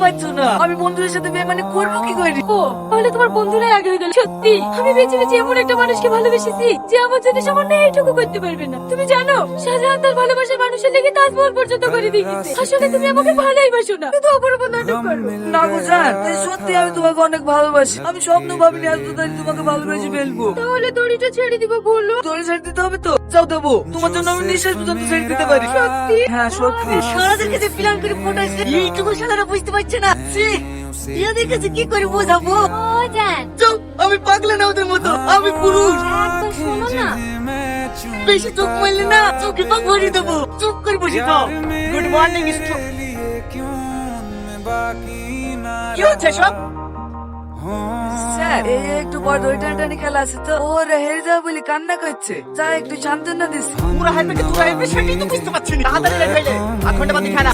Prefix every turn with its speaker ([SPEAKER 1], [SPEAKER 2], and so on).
[SPEAKER 1] পারছো না, আমি বন্ধুদের সাথে বেমানি করবো কি করে?
[SPEAKER 2] ও তাহলে তোমার বন্ধুরাই আগে হয়ে গেল। সত্যি আমি বেঁচে বেঁচে এমন একটা মানুষকে ভালোবেসেছি যে আমার জন্য সামান্য এইটুকু করতে পারবে না। তুমি জানো শাহজাহান তার ভালোবাসার মানুষের লেগে তাজমহল পর্যন্ত করে দিয়েছে। আসলে তুমি আমাকে ভালোই বাসো না, শুধু অপরূপ নাটক করো।
[SPEAKER 1] না গো জান, সত্যি আমি তোমাকে অনেক ভালোবাসি। আমি স্বপ্ন ভাবিনি এত তাড়াতাড়ি তোমাকে ভালোবেসে ফেলবো।
[SPEAKER 2] তাহলে দড়িটা ছেড়ে দিব বলো।
[SPEAKER 1] দড়ি ছেড়ে দিতে হবে তো? যাও দেবো, তোমার জন্য আমি নিঃশ্বাস পর্যন্ত ছেড়ে দিতে পারি।
[SPEAKER 2] সত্যি?
[SPEAKER 1] হ্যাঁ সত্যি।
[SPEAKER 2] সারাদেরকে যে প্ল্যান করে ফোটাইছে এইটুকু শালারা বুঝতে পারছে না। এদের কাছে কি করে বোঝাবো? ও জান
[SPEAKER 1] চুপ, আমি পাগলা না ওদের মতো, আমি পুরুষ।
[SPEAKER 2] একবার শোনো না।
[SPEAKER 1] বেশি চোখ মারলে না চোখে পাক ভরিয়ে দেবো। চুপ করে বসে থাও। গুড মর্নিং স্টু। কি হচ্ছে সব? স্যার এই একটু পর দড়ি টানাটানি খেলা আছে তো, ওর হেরে যাবে বলে কান্না করছে, যা একটু সান্ত্বনা দিস।
[SPEAKER 3] পুরা হারবে কি তোরা হারবে সেটাই তো বুঝতে পারছি না। তাড়াতাড়ি রেডি হইলে 8 ঘন্টা বাদে খেলা।